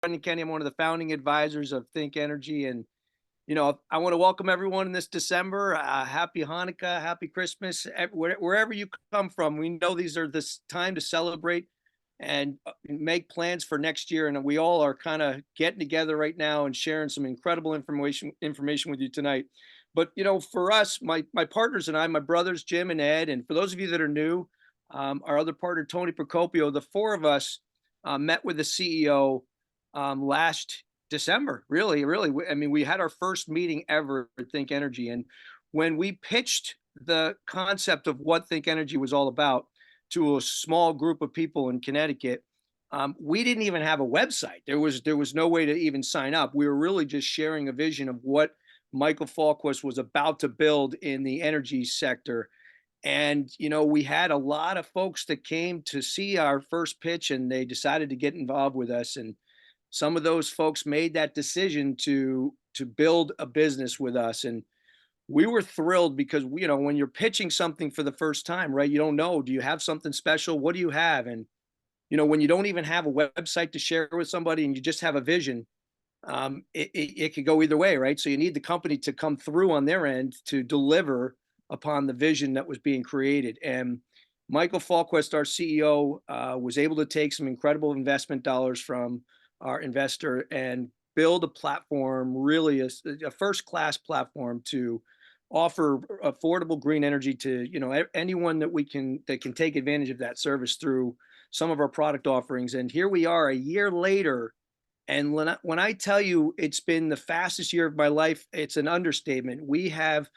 Brendan Kenny. I'm one of the founding advisors of Think Energy. And, I want to welcome everyone in this December. Happy Hanukkah, happy Christmas, wherever you come from. We know these are this time to celebrate and make plans for next year. And we all are kind of getting together right now and sharing some incredible information with you tonight. But, for us, my partners and I, my brothers, Jim and Ed, and for those of you that are new, our other partner, Tony Procopio, the four of us met with the CEO last December. Really. I mean, we had our first meeting ever at Think Energy, and when we pitched the concept of what Think Energy was all about to a small group of people in Connecticut, we didn't even have a website. There was no way to even sign up. We were really just sharing a vision of what Michael Falquist was about to build in the energy sector. And, we had a lot of folks that came to see our first pitch and they decided to get involved with us. And some of those folks made that decision to build a business with us. And we were thrilled because when you're pitching something for the first time, right, you don't know, do you have something special? What do you have? And, when you don't even have a website to share with somebody and you just have a vision, it could go either way, right? So you need the company to come through on their end to deliver upon the vision that was being created. And Michael Falquist, our CEO, was able to take some incredible investment dollars from our investor and build a platform, really a first-class platform to offer affordable green energy to anyone that can take advantage of that service through some of our product offerings. And here we are a year later. And when I tell you it's been the fastest year of my life, it's an understatement. We have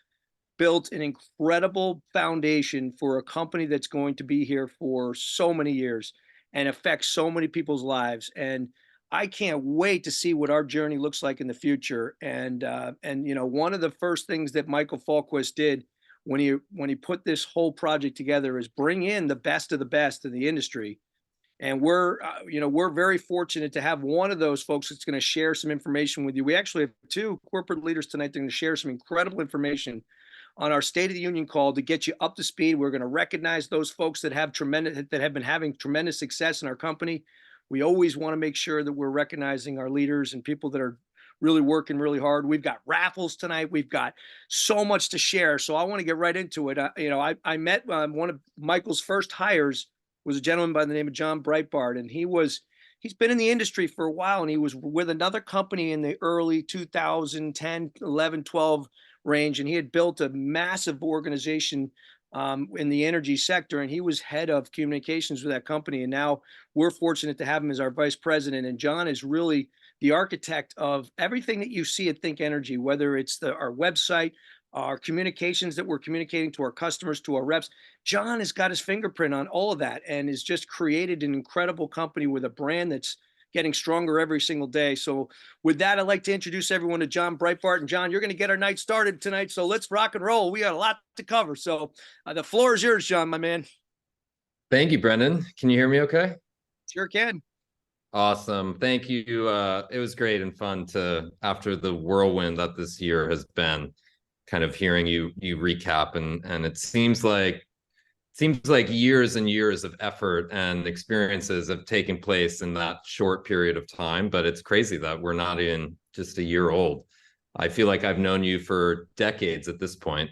built an incredible foundation for a company that's going to be here for so many years and affect so many people's lives. And I can't wait to see what our journey looks like in the future. And one of the first things that Michael Falquist did when he put this whole project together is bring in the best of the best in the industry. And we're very fortunate to have one of those folks that's going to share some information with you. We actually have two corporate leaders tonight that are going to share some incredible information on our State of the Union call to get you up to speed. We're going to recognize those folks that have been having tremendous success in our company. We always want to make sure that we're recognizing our leaders and people that are really working really hard. We've got raffles tonight. We've got so much to share. So I want to get right into it. I met one of Michael's first hires was a gentleman by the name of John Breitbart, and he's been in the industry for a while, and he was with another company in the early 2010, 11, 12 range, and he had built a massive organization in the energy sector, and he was head of communications with that company. And now we're fortunate to have him as our vice president. And John is really the architect of everything that you see at Think Energy, whether it's our website, our communications that we're communicating to our customers, to our reps. John has got his fingerprint on all of that and has just created an incredible company with a brand that's getting stronger every single day. So with that, I'd like to introduce everyone to John Breitbart. And John, you're going to get our night started tonight. So let's rock and roll. We got a lot to cover. So the floor is yours, John, my man. Thank you, Brendan. Can you hear me okay? Sure can. Awesome. Thank you. It was great and fun after the whirlwind that this year has been, kind of hearing you recap. And it seems like years and years of effort and experiences have taken place in that short period of time. But it's crazy that we're not even just a year old. I feel like I've known you for decades at this point.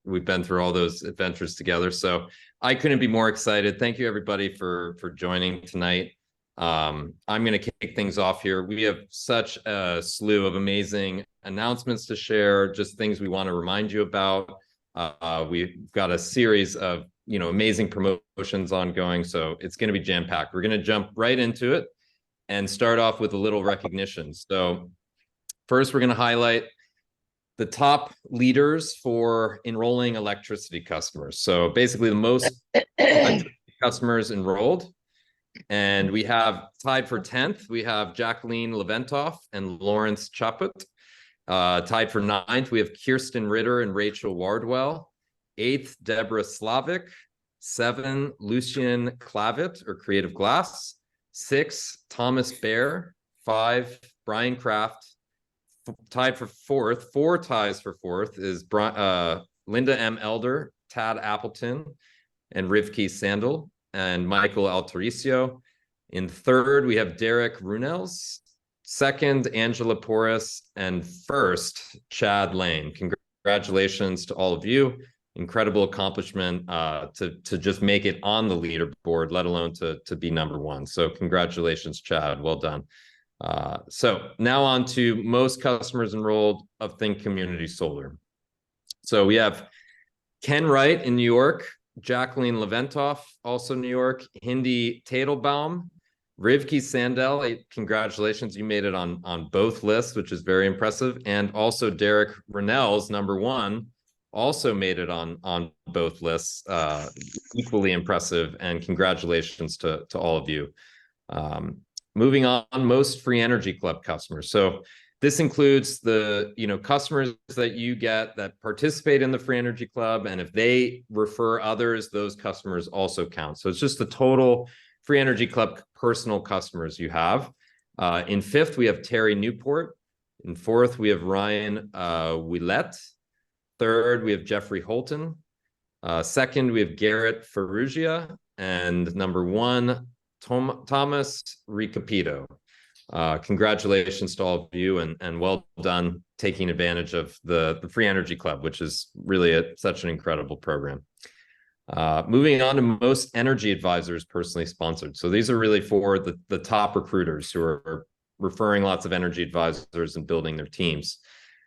We've been through all those adventures together. So I couldn't be more excited. Thank you, everybody, for joining tonight. I'm going to kick things off here. We have such a slew of amazing announcements to share, just things we want to remind you about. We've got a series of amazing promotions ongoing, so it's going to be jam-packed. We're going to jump right into it and start off with a little recognition. So first, we're going to highlight the top leaders for enrolling electricity customers. So basically the most electricity customers enrolled. And we have tied for 10th, we have Jacqueline Leventoff and Lawrence Chaput. Tied for 9th, we have Kirsten Ritter and Rachel Wardwell. 8th, Deborah Slavic. 7, Lucian Clavitt, or Creative Glass. 6, Thomas Bear. 5, Brian Kraft. Tied for 4th, 4 ties for 4th is Linda M. Elder, Tad Appleton, and Rivki Sandel, and Michael Altericio. In third, we have Derek Runels. Second, Angela Porras. And first, Chad Lane. Congratulations to all of you. Incredible accomplishment to just make it on the leaderboard, let alone to be number one. So congratulations, Chad. Well done. So now on to most customers enrolled of Think Community Solar. So we have Ken Wright in New York, Jacqueline Leventoff, also New York, Hindi Tadelbaum, Rivki Sandel. Congratulations, you made it on both lists, which is very impressive. And also Derek Rennells, number one, also made it on both lists, equally impressive. And congratulations to all of you. Moving on, most Free Energy Club customers. So this includes the customers that you get that participate in the Free Energy Club, and if they refer others, those customers also count. So it's just the total Free Energy Club personal customers you have. In fifth, we have Terry Newport. In fourth, we have Ryan Willett. Third, we have Jeffrey Holton. Second, we have Garrett Ferrugia. And number one, Thomas Recapito. Congratulations to all of you, and well done taking advantage of the Free Energy Club, which is really such an incredible program. Moving on to most energy advisors personally sponsored. So these are really for the top recruiters who are referring lots of energy advisors and building their teams.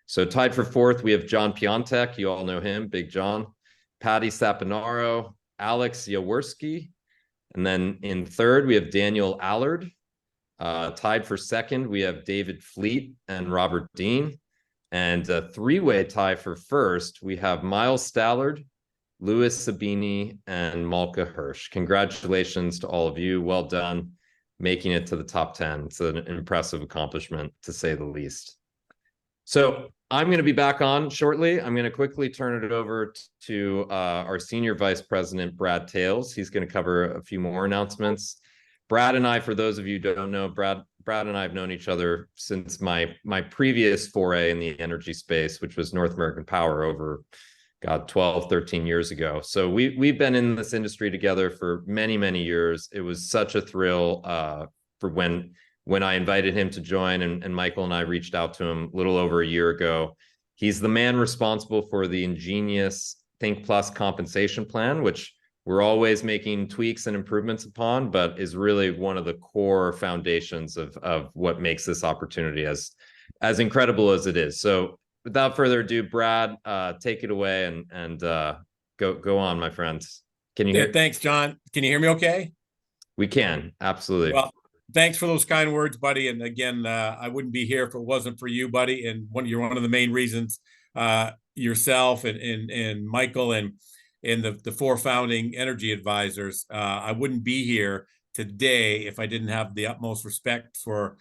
So tied for fourth, we have John Piontek. You all know him, Big John. Patty Saponaro, Alex Jaworski. And then in third, we have Daniel Allard. Tied for second, we have David Fleet and Robert Dean. And a three-way tie for first, we have Miles Stallard, Louis Sabini, and Malka Hirsch. Congratulations to all of you. Well done making it to the top 10. It's an impressive accomplishment, to say the least. So I'm going to be back on shortly. I'm going to quickly turn it over to our Senior Vice President, Brad Tales. He's going to cover a few more announcements. Brad and I, for those of you who don't know, Brad and I have known each other since my previous foray in the energy space, which was North American Power over, 12, 13 years ago. So we've been in this industry together for many, many years. It was such a thrill for when I invited him to join, and Michael and I reached out to him a little over a year ago. He's the man responsible for the ingenious Think Plus compensation plan, which we're always making tweaks and improvements upon, but is really one of the core foundations of what makes this opportunity as incredible as it is. So without further ado, Brad, take it away and go on, my friends. Can you hear? Thanks, John. Can you hear me okay? We can, absolutely. Well, thanks for those kind words, buddy. And again, I wouldn't be here if it wasn't for you, buddy. And you're one of the main reasons, yourself and Michael and the four founding energy advisors. I wouldn't be here today if I didn't have the utmost respect for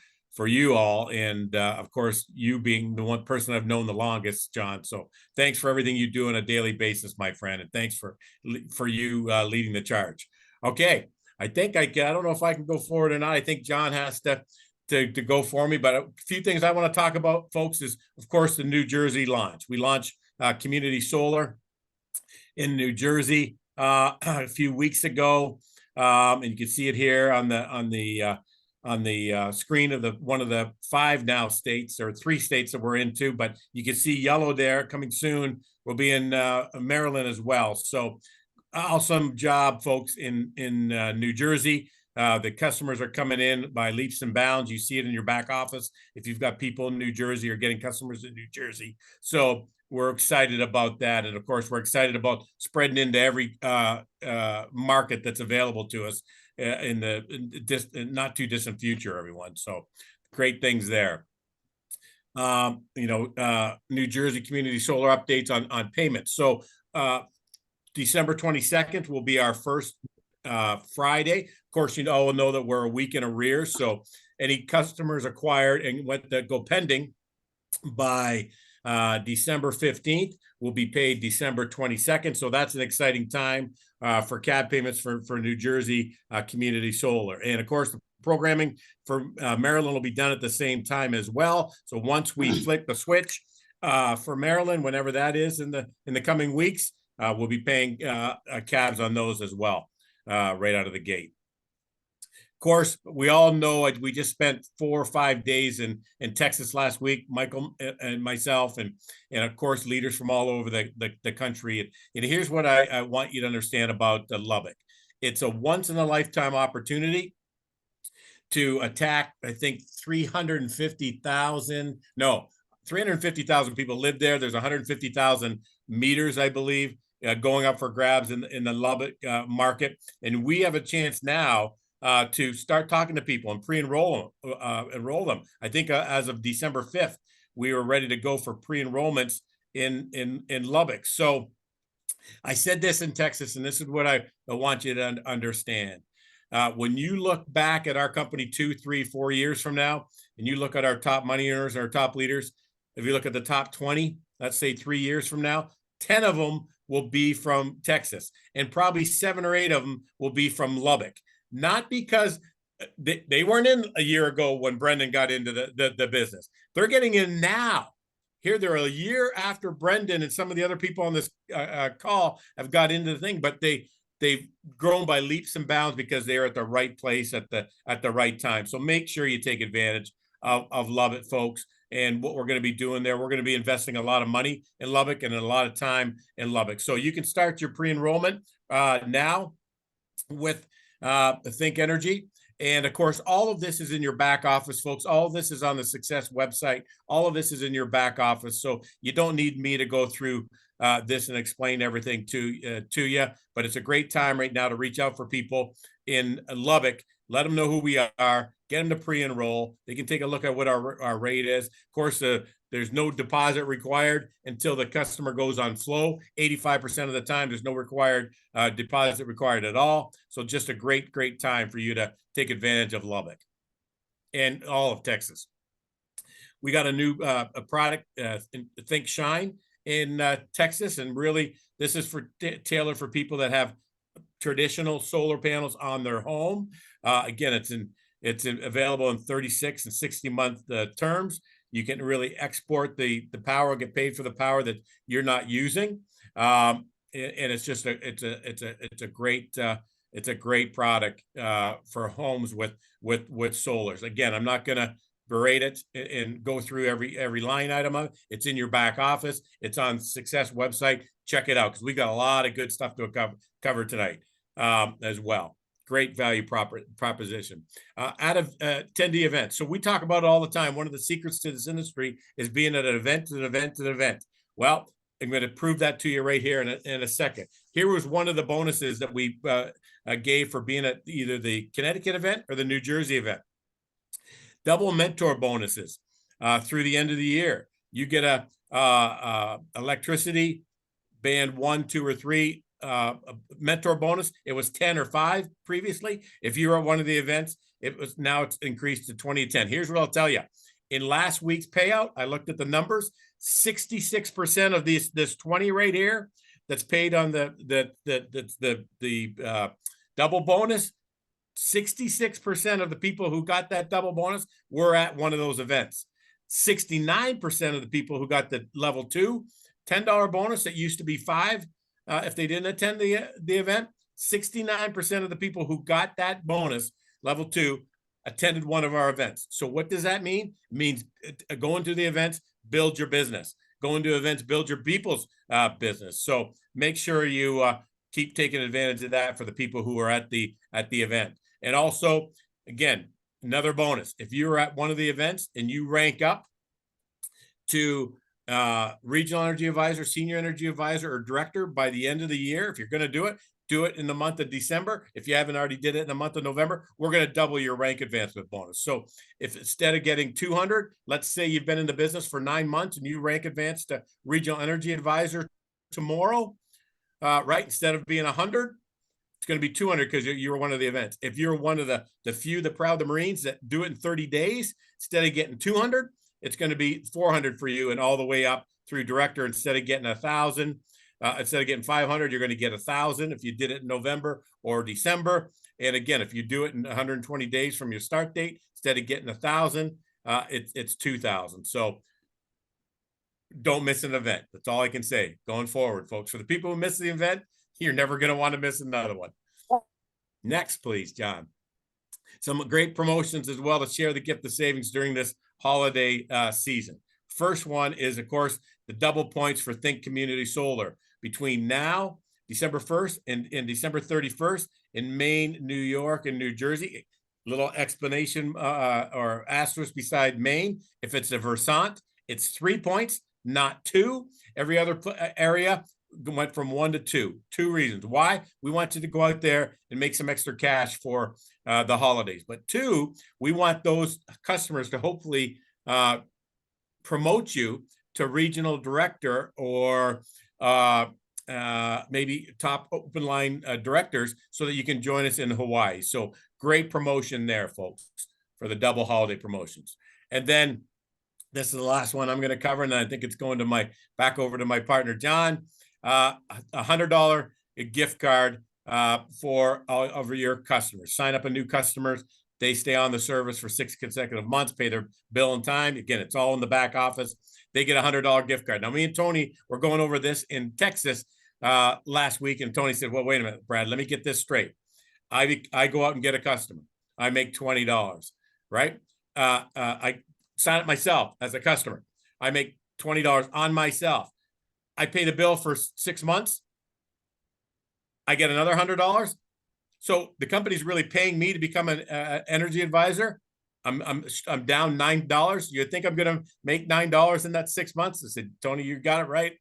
you all, and of course, you being the one person I've known the longest, John. So thanks for everything you do on a daily basis, my friend, and thanks for you leading the charge. Okay, I think I don't know if I can go forward or not. I think John has to go for me, but a few things I want to talk about, folks, is of course the New Jersey launch. We launched Community Solar in New Jersey a few weeks ago, and you can see it here on the screen of one of the 5 now states, or 3 states that we're into, but you can see yellow there. Coming soon, we'll be in Maryland as well. So awesome job, folks, in New Jersey. The customers are coming in by leaps and bounds. You see it in your back office if you've got people in New Jersey or getting customers in New Jersey. So we're excited about that. And of course, we're excited about spreading into every market that's available to us in the not too distant future, everyone. So great things there. New Jersey Community Solar updates on payments. So December 22nd will be our first Friday. Of course, you all know that we're a week in arrears. So any customers acquired and that go pending by December 15th will be paid December 22nd. So that's an exciting time for CAD payments for New Jersey Community Solar. And of course, the programming for Maryland will be done at the same time as well. So once we flip the switch for Maryland, whenever that is in the coming weeks, we'll be paying cabs on those as well, right out of the gate. Of course, we all know we just spent 4 or 5 days in Texas last week, Michael and myself, and of course, leaders from all over the country. And here's what I want you to understand about Lubbock. It's a once in a lifetime opportunity to attack, I think 350,000 people live there. There's 150,000 meters, I believe, going up for grabs in the Lubbock market. And we have a chance now to start talking to people and enroll them. I think as of December 5th, we were ready to go for pre-enrollments in Lubbock. So I said this in Texas, and this is what I want you to understand. When you look back at our company 2, 3, 4 years from now, and you look at our top money earners and our top leaders, if you look at the top 20, let's say 3 years from now, 10 of them will be from Texas, and probably 7 or 8 of them will be from Lubbock. Not because they weren't in a year ago when Brendan got into the business. They're getting in now. Here, they're a year after Brendan and some of the other people on this call have got into the thing, but they've grown by leaps and bounds because they're at the right place at the right time. So make sure you take advantage of Lubbock, folks. And what we're going to be doing there, we're going to be investing a lot of money in Lubbock and a lot of time in Lubbock. So you can start your pre-enrollment now with Think Energy. And of course, all of this is in your back office, folks. All of this is on the Success website. All of this is in your back office. So you don't need me to go through this and explain everything to you. But it's a great time right now to reach out for people in Lubbock. Let them know who we are. Get them to pre-enroll. They can take a look at what our rate is. Of course, there's no deposit required until the customer goes on flow. 85% of the time, there's no required deposit required at all. So just a great, great time for you to take advantage of Lubbock and all of Texas. We got a new product, Think Shine, in Texas. And really, this is tailored for people that have traditional solar panels on their home. Again, it's available in 36 and 60-month terms. You can really export the power, get paid for the power that you're not using, and it's just it's a great product for homes with solars. Again, I'm not going to berate it and go through every line item of it. It's in your back office. It's on Success website. Check it out because we got a lot of good stuff to cover tonight as well. Great value proposition. Out of attendee events. So we talk about it all the time. One of the secrets to this industry is being at an event to an event to an event. Well, I'm going to prove that to you right here in a second. Here was one of the bonuses that we gave for being at either the Connecticut event or the New Jersey event. Double mentor bonuses through the end of the year. You get a electricity band 1, 2, or 3 mentor bonus. It was 10 or 5 previously. If you were at one of the events, it's increased to 20 to 10. Here's what I'll tell you. In last week's payout, I looked at the numbers. 66% of this 20 right here that's paid on the double bonus. 66% of the people who got that double bonus were at one of those events. 69% of the people who got the level 2 $10 bonus that used to be $5 if they didn't attend the event, 69% of the people who got that bonus level 2 attended one of our events. So what does that mean? It means going to the events, build your business. Going to events, build your people's business. So make sure you keep taking advantage of that for the people who are at the event. And also, again, another bonus. If you're at one of the events and you rank up to regional energy advisor, senior energy advisor, or director by the end of the year, if you're going to do it in the month of December. If you haven't already did it in the month of November, we're going to double your rank advancement bonus. So if instead of getting 200, let's say you've been in the business for 9 months and you rank advance to regional energy advisor tomorrow, right? Instead of being 100, it's going to be 200 because you were one of the events. If you're one of the few, the proud, the Marines that do it in 30 days, instead of getting 200, it's going to be 400 for you and all the way up through director. Instead of getting 1,000, instead of getting 500, you're going to get 1,000 if you did it in November or December. And again, if you do it in 120 days from your start date, instead of getting 1,000, it's 2,000. So don't miss an event. That's all I can say going forward, folks. For the people who miss the event, you're never going to want to miss another one. Next, please, John. some great promotions as well to share the gift of savings during this holiday season. First one is, of course, the double points for Think Community Solar. Between now, December 1st, and December 31st in Maine, New York, and New Jersey. Little explanation or asterisk beside Maine. If it's a Versant, it's 3 points, not 2. Every other area went from 1 to 2. 2 reasons. Why? We want you to go out there and make some extra cash for the holidays. But 2, we want those customers to hopefully promote you to regional director or maybe top open line directors so that you can join us in Hawaii. So great promotion there, folks, for the double holiday promotions. And then this is the last one I'm going to cover, and I think it's going to back over to my partner, John. $100 gift card for all of your customers. Sign up a new customers. They stay on the service for 6 consecutive months, pay their bill in time. Again, it's all in the back office. They get a $100 gift card. Now, me and Tony were going over this in Texas last week, and Tony said, well, wait a minute, Brad, let me get this straight. I go out and get a customer. I make $20, right? I sign up myself as a customer. I make $20 on myself. I pay the bill for 6 months. I get another $100. So the company's really paying me to become an energy advisor. I'm down $9. You think I'm going to make $9 in that 6 months? I said, Tony, you got it right.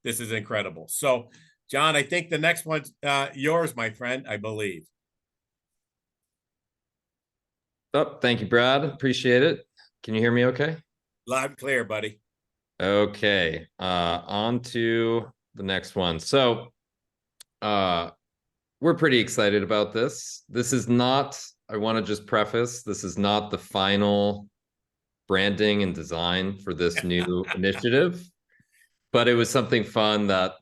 This is incredible. So, John, I think the next one's yours, my friend, I believe. Oh, thank you, Brad. Appreciate it. Can you hear me okay? Loud and clear, buddy. Okay. On to the next one. So we're pretty excited about this. This is not, I want to just preface, this is not the final branding and design for this new initiative, but it was something fun that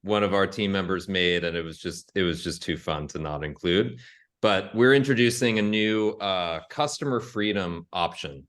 one of our team members made, and it was just too fun to not include. But we're introducing a new customer freedom option.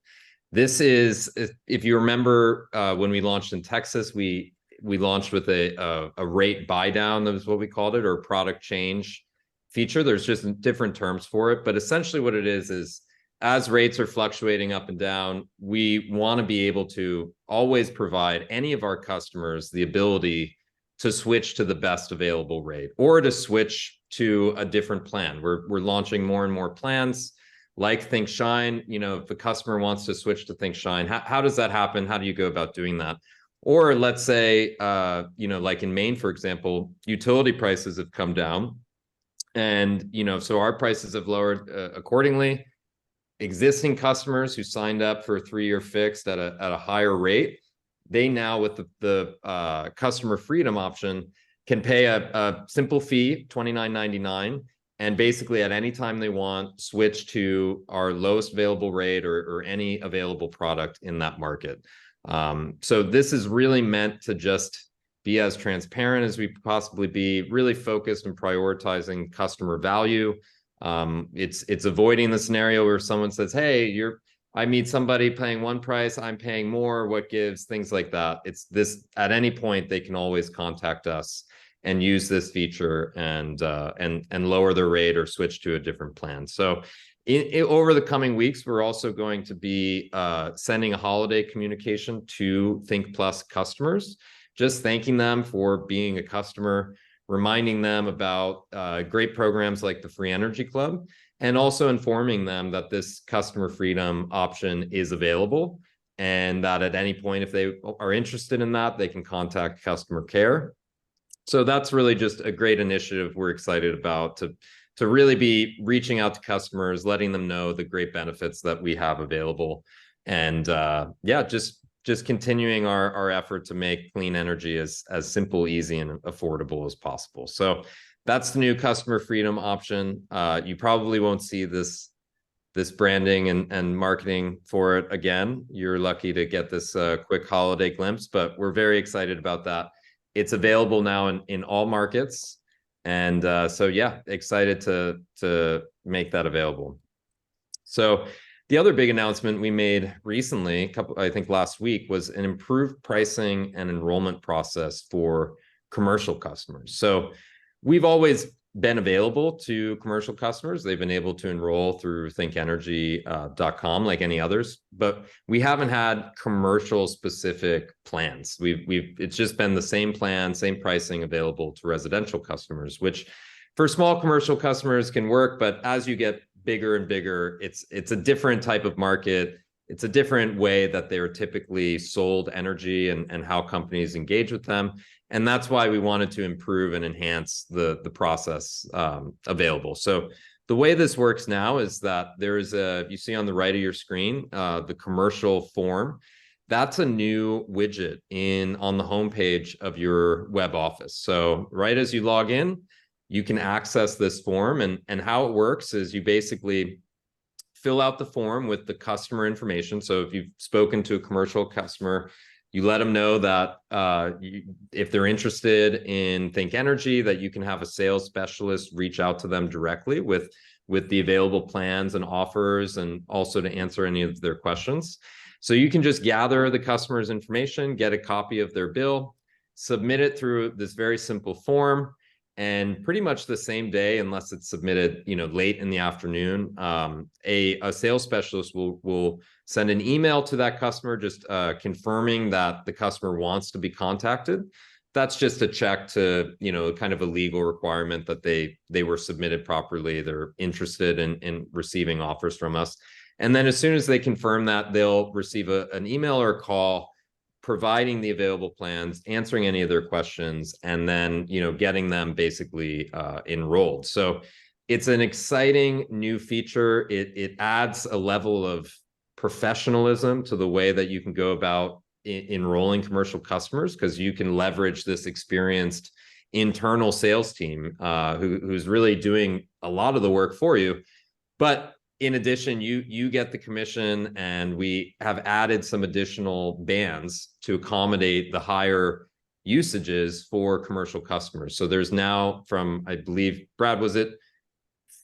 This is, if you remember, when we launched in Texas, we launched with a rate buy down, that was what we called it, or product change feature. There's just different terms for it, but essentially what it is as rates are fluctuating up and down, we want to be able to always provide any of our customers the ability to switch to the best available rate or to switch to a different plan. We're launching more and more plans like Think Shine. You know, if a customer wants to switch to Think Shine, how does that happen? How do you go about doing that? Or let's say, you know, like in Maine, for example, utility prices have come down, and, you know, so our prices have lowered accordingly. Existing customers who signed up for a 3-year fixed at a higher rate, they now, with the customer freedom option, can pay a simple fee, $29.99, and basically at any time they want, switch to our lowest available rate or any available product in that market. So this is really meant to just be as transparent as we possibly be, really focused and prioritizing customer value. It's avoiding the scenario where someone says, hey, I meet somebody paying one price, I'm paying more, what gives, things like that. It's this, at any point, they can always contact us and use this feature and lower their rate or switch to a different plan. So over the coming weeks, we're also going to be sending a holiday communication to Think Plus customers, just thanking them for being a customer, reminding them about great programs like the Free Energy Club, and also informing them that this customer freedom option is available, and that at any point, if they are interested in that, they can contact customer care. So that's really just a great initiative we're excited about, to really be reaching out to customers, letting them know the great benefits that we have available. And yeah, just continuing our effort to make clean energy as simple, easy, and affordable as possible. So that's the new customer freedom option. You probably won't see this branding and marketing for it again. You're lucky to get this quick holiday glimpse, but we're very excited about that. It's available now in all markets. And so, yeah, excited to make that available. So the other big announcement we made recently, I think last week, was an improved pricing and enrollment process for commercial customers. So we've always been available to commercial customers. They've been able to enroll through thinkenergy.com like any others, but we haven't had commercial specific plans. It's just been the same plan, same pricing available to residential customers, which for small commercial customers can work, but as you get bigger and bigger, it's a different type of market. It's a different way that they're typically sold energy and how companies engage with them. And that's why we wanted to improve and enhance the process available. So the way this works now is that there is you see on the right of your screen, the commercial form. That's a new widget on the homepage of your web office. So right as you log in, you can access this form, and how it works is you basically fill out the form with the customer information. So if you've spoken to a commercial customer, you let them know that if they're interested in Think Energy, that you can have a sales specialist reach out to them directly with the available plans and offers, and also to answer any of their questions. So you can just gather the customer's information, get a copy of their bill, submit it through this very simple form, and pretty much the same day, unless it's submitted, late in the afternoon, a sales specialist will send an email to that customer just confirming that the customer wants to be contacted. That's just a check to, kind of a legal requirement that they were submitted properly. They're interested in receiving offers from us. And then as soon as they confirm that, they'll receive an email or a call providing the available plans, answering any of their questions, and then, getting them basically enrolled. So it's an exciting new feature. It adds a level of professionalism to the way that you can go about enrolling commercial customers, because you can leverage this experienced internal sales team who's really doing a lot of the work for you. But in addition, you get the commission, and we have added some additional bands to accommodate the higher usages for commercial customers. So there's now, from, I believe, Brad, was it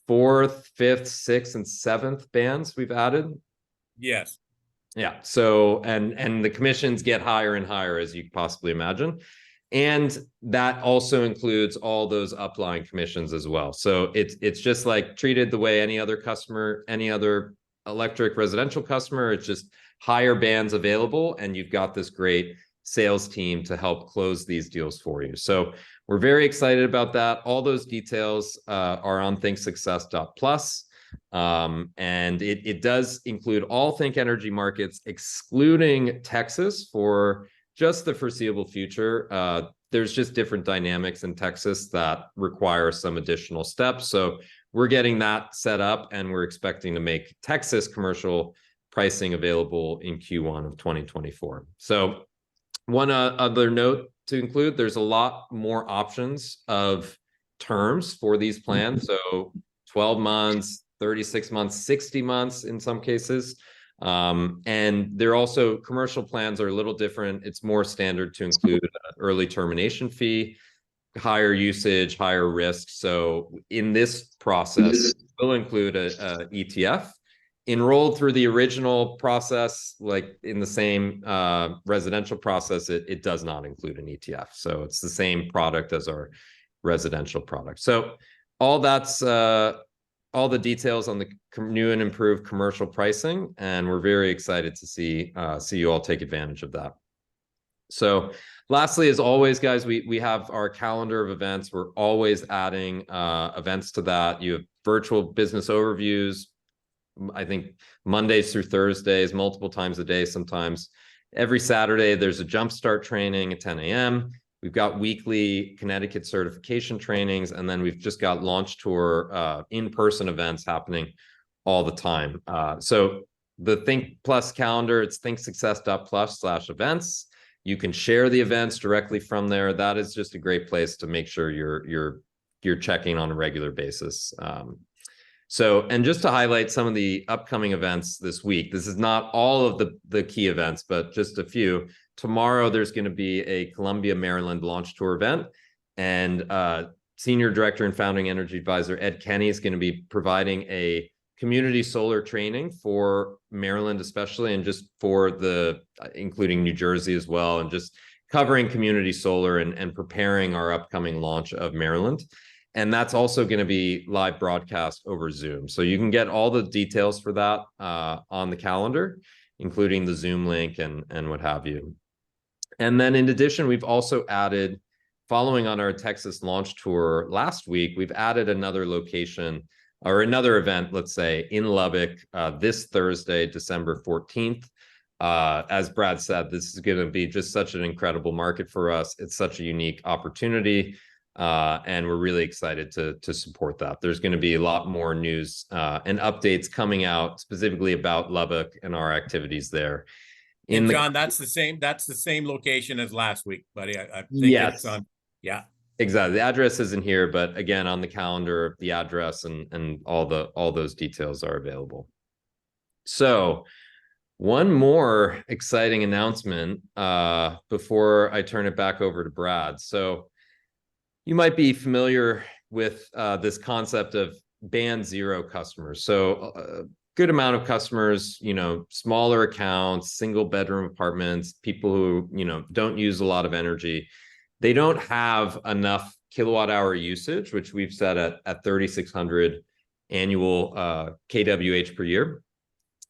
4th, 5th, 6th, and 7th bands we've added? Yes. Yeah. So, and the commissions get higher and higher, as you could possibly imagine. And that also includes all those upline commissions as well. So it's just like treated the way any other customer, any other electric residential customer. It's just higher bands available, and you've got this great sales team to help close these deals for you. So we're very excited about that. All those details are on thinksuccess.plus. And it does include all Think Energy markets, excluding Texas, for just the foreseeable future. There's just different dynamics in Texas that require some additional steps. So we're getting that set up, and we're expecting to make Texas commercial pricing available in Q1 of 2024. So one other note to include, there's a lot more options of terms for these plans. So 12 months, 36 months, 60 months in some cases. And they're also, commercial plans are a little different. It's more standard to include an early termination fee, higher usage, higher risk. So in this process, we'll include a ETF enrolled through the original process. Like in the same residential process, it does not include an ETF. So it's the same product as our residential product. So all that's all the details on the new and improved commercial pricing, and we're very excited to see you all take advantage of that. So lastly, as always, guys, we have our calendar of events. We're always adding events to that. You have virtual business overviews, I think Mondays through Thursdays, multiple times a day sometimes. Every Saturday, there's a jumpstart training at 10 a.m. We've got weekly Connecticut certification trainings, and then we've just got launch tour in-person events happening all the time. So the Think Plus calendar, it's thinksuccess.plus/events. You can share the events directly from there. That is just a great place to make sure you're checking on a regular basis. So, and just to highlight some of the upcoming events this week, this is not all of the key events, but just a few. Tomorrow, there's going to be a Columbia, Maryland launch tour event, and Senior Director and Founding Energy Advisor Ed Kenny is going to be providing a community solar training for Maryland, especially, and just for including New Jersey as well, and just covering community solar and preparing our upcoming launch of Maryland. And that's also going to be live broadcast over Zoom. So you can get all the details for that on the calendar, including the Zoom link and what have you. And then in addition, we've also added, following on our Texas launch tour last week, we've added another location or another event, let's say, in Lubbock this Thursday, December 14th. As Brad said, this is going to be just such an incredible market for us. It's such a unique opportunity. And we're really excited to support that. There's going to be a lot more news and updates coming out specifically about Lubbock and our activities there. And John, that's the same location as last week, buddy. I think yes. it's on. Yeah, exactly. The address isn't here, but again, on the calendar, the address and all those details are available. So one more exciting announcement before I turn it back over to Brad. So you might be familiar with this concept of band zero customers. So good amount of customers, smaller accounts, single bedroom apartments, people who, don't use a lot of energy. They don't have enough kilowatt hour usage, which we've set at 3,600 annual kWh per year.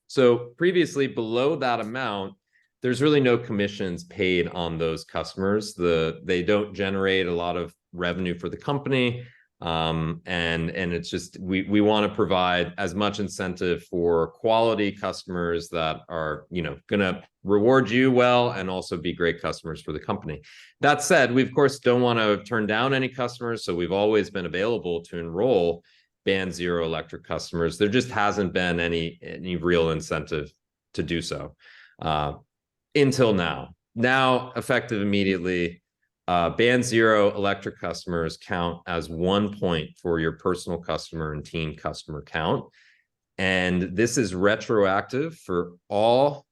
So previously below that amount, there's really no commissions paid on those customers. They don't generate a lot of revenue for the company. And it's just, we want to provide as much incentive for quality customers that are, going to reward you well and also be great customers for the company. That said, we of course don't want to turn down any customers. So we've always been available to enroll band zero electric customers. There just hasn't been any real incentive to do so until now. Now, effective immediately, band zero electric customers count as 1 point for your personal customer and team customer count. And this is retroactive for all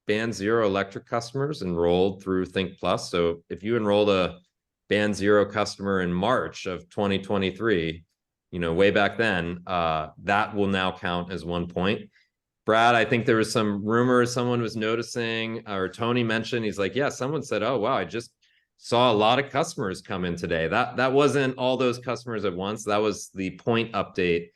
band zero electric customers enrolled through Think Plus. So if you enrolled a band zero customer in March of 2023, way back then, that will now count as 1 point. Brad, I think there was some rumors someone was noticing, or Tony mentioned, he's like, yeah, someone said, oh, wow, I just saw a lot of customers come in today. That wasn't all those customers at once. That was the point update,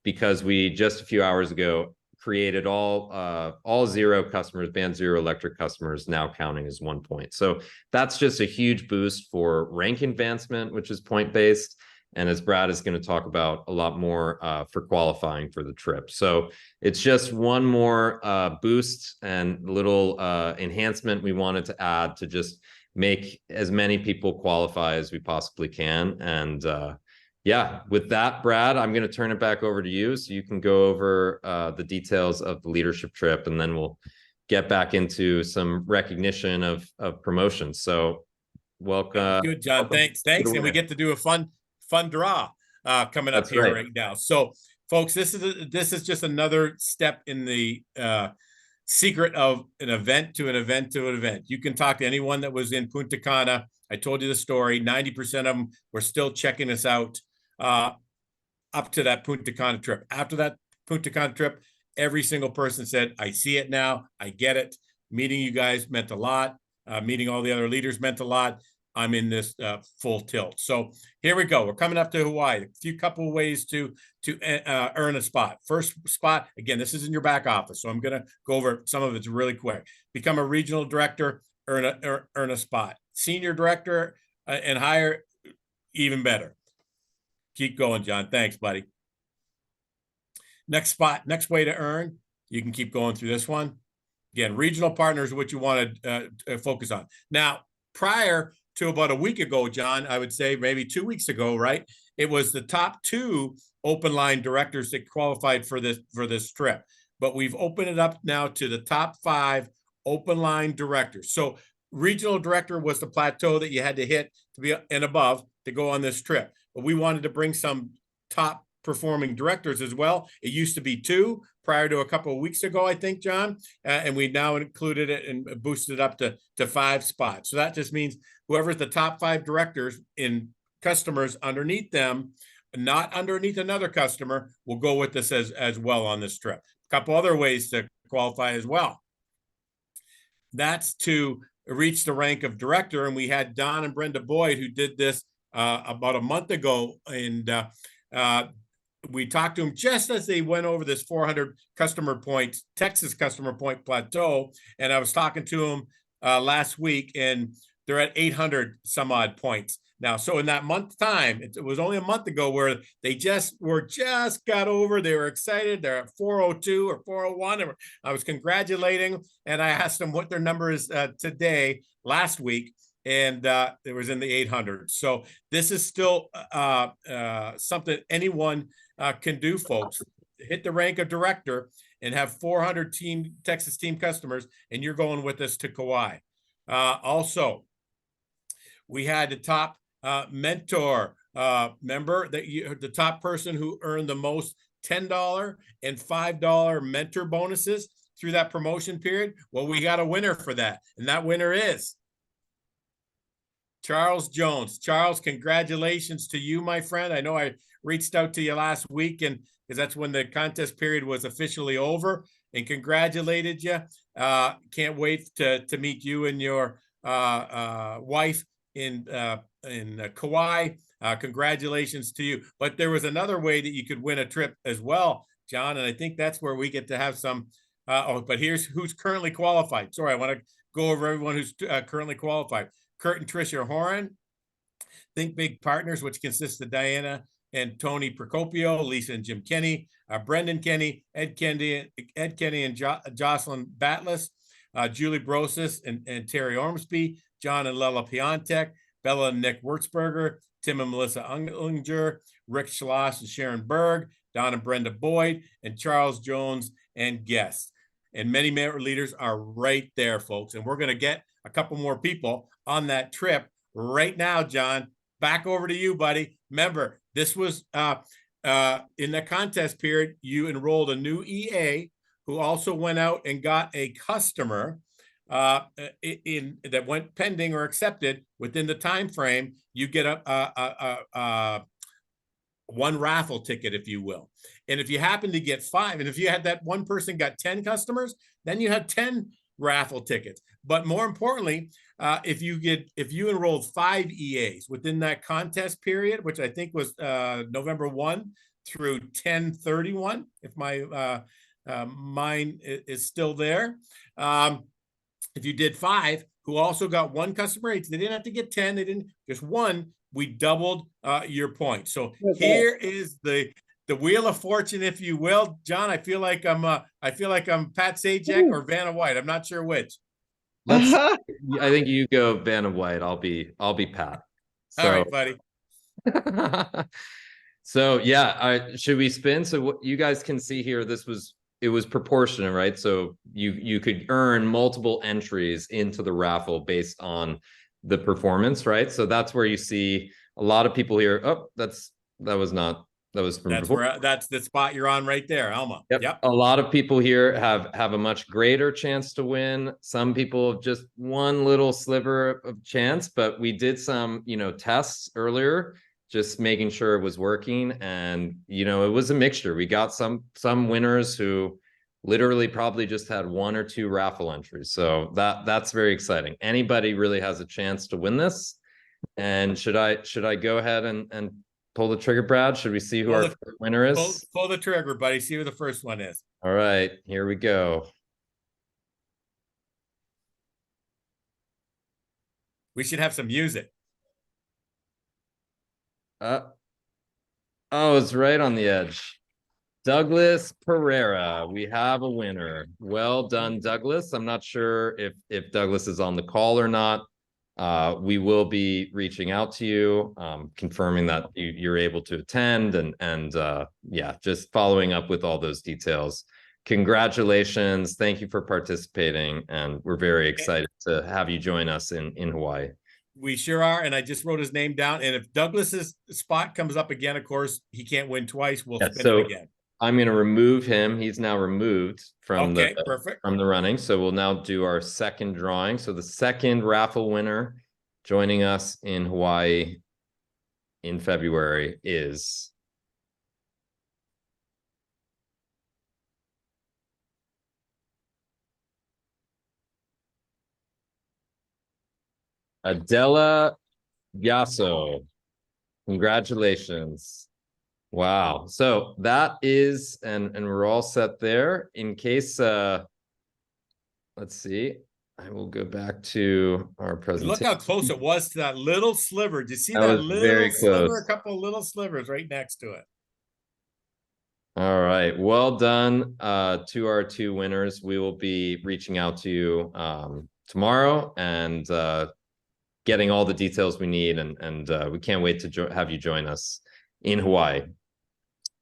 because we just a few hours ago created all zero customers, band zero electric customers now counting as 1 point. So that's just a huge boost for rank advancement, which is point based. And as Brad is going to talk about a lot more for qualifying for the trip. So it's just one more boost and little enhancement we wanted to add to just make as many people qualify as we possibly can. And yeah, with that, Brad, I'm going to turn it back over to you so you can go over the details of the leadership trip, and then we'll get back into some recognition of promotions. So welcome. Good, John. Thanks. And we get to do a fun draw coming up here right now. So folks, this is just another step in the secret of an event to an event to an event. You can talk to anyone that was in Punta Cana. I told you the story. 90% of them were still checking us out up to that Punta Cana trip. After that Punta Cana trip, every single person said, I see it now. I get it. Meeting you guys meant a lot. Meeting all the other leaders meant a lot. I'm in this full tilt. So here we go. We're coming up to Hawaii. A couple of ways to earn a spot. First spot, again, this is in your back office, so I'm going to go over some of it really quick. Become a regional director, earn a spot. Senior director and higher, even better. Keep going, John. Thanks, buddy. Next spot, next way to earn. You can keep going through this one. Again, regional partners are what you want to focus on. Now, prior to about a week ago, John, I would say maybe 2 weeks ago, right? It was the top 2 open line directors that qualified for this trip. But we've opened it up now to the top 5 open line directors. So regional director was the plateau that you had to hit to be and above to go on this trip. But we wanted to bring some top performing directors as well. It used to be 2 prior to a couple of weeks ago, I think, John, and we now included it and boosted it up to 5 spots. So that just means whoever's the top 5 directors in customers underneath them, not underneath another customer, will go with this as well on this trip. A couple other ways to qualify as well. That's to reach the rank of director. And we had Don and Brenda Boyd who did this about a month ago, and we talked to him just as they went over this 400 customer points, Texas customer point plateau. And I was talking to him last week, and they're at 800 some odd points now. So in that month time, it was only a month ago where they just got over. They were excited. They're at 402 or 401. And I was congratulating, and I asked them what their number is today, last week, and it was in the 800s. So this is still something anyone can do, folks. Hit the rank of director and have 400 Texas team customers, and you're going with us to Kauai. Also, we had the top mentor member, the top person who earned the most $10 and $5 mentor bonuses through that promotion period. Well, we got a winner for that, and that winner is Charles Jones. Charles, congratulations to you, my friend. I know I reached out to you last week, and because that's when the contest period was officially over, and congratulated you. Can't wait to meet you and your wife in Kauai. Congratulations to you. But there was another way that you could win a trip as well, John, and I think that's where we get to have some. But here's who's currently qualified. Sorry, I want to go over everyone who's currently qualified. Kurt and Tricia Horan, Think Big Partners, which consists of Diana and Tony Procopio, Lisa and Jim Kenny, Brendan Kenny, Ed Kenny and Jocelyn Batlis, Julie Brosis and Terry Ormsby, John and Lela Piontek, Bella and Nick Wurtzberger, Tim and Melissa Unglinger, Rick Schloss and Sharon Berg, Don and Brenda Boyd, and Charles Jones and guests. And many leaders are right there, folks. And we're going to get a couple more people on that trip right now. John, back over to you, buddy. Remember, this was in the contest period, you enrolled a new EA who also went out and got a customer that went pending or accepted within the time frame. You get a one raffle ticket, if you will. And if you happen to get 5, and if you had that one person got 10 customers, then you have 10 raffle tickets. But more importantly, if you enrolled 5 EAs within that contest period, which I think was November 1 through 10/31, if my mind is still there. If you did 5 who also got 1 customer, they didn't have to get 10, they didn't, just 1, we doubled your points. So here is the wheel of fortune, if you will. John, I feel like I'm Pat Sajak or Vanna White. I'm not sure which. I think you go Vanna White. I'll be Pat. So, all right, buddy. So yeah, should we spin? So what you guys can see here, it was proportionate, right? So you could earn multiple entries into the raffle based on the performance, right? So that's where you see a lot of people here. Oh, that's the spot you're on right there, Alma. Yep. A lot of people here have a much greater chance to win. Some people have just one little sliver of chance, but we did some, tests earlier, just making sure it was working. And, it was a mixture. We got some winners who literally probably just had 1 or 2 raffle entries. So that's very exciting. Anybody really has a chance to win this. And should I go ahead and pull the trigger, Brad? Should we see who our first winner is? Pull the trigger, buddy. See who the first one is. All right, here we go. We should have some music. Oh, it's right on the edge. Douglas Pereira, we have a winner. Well done, Douglas. I'm not sure if Douglas is on the call or not. We will be reaching out to you, confirming that you're able to attend, and yeah, just following up with all those details. Congratulations. Thank you for participating, and we're very excited to have you join us in Hawaii. We sure are, and I just wrote his name down, and if Douglas's spot comes up again, of course, he can't win twice. We'll spin it again. I'm going to remove him. He's now removed from perfect. From the running. So we'll now do our second drawing. So the second raffle winner joining us in Hawaii in February is Adela Yasso. Congratulations. Wow. So that is, and we're all set there. In case, let's see, I will go back to our And look presentation. how close it was to that little sliver. Did you see That that was little very sliver? close. A couple of little slivers right next to it. All right. Well done to our two winners. We will be reaching out to you tomorrow and getting all the details we need. And we can't wait to have you join us in Hawaii.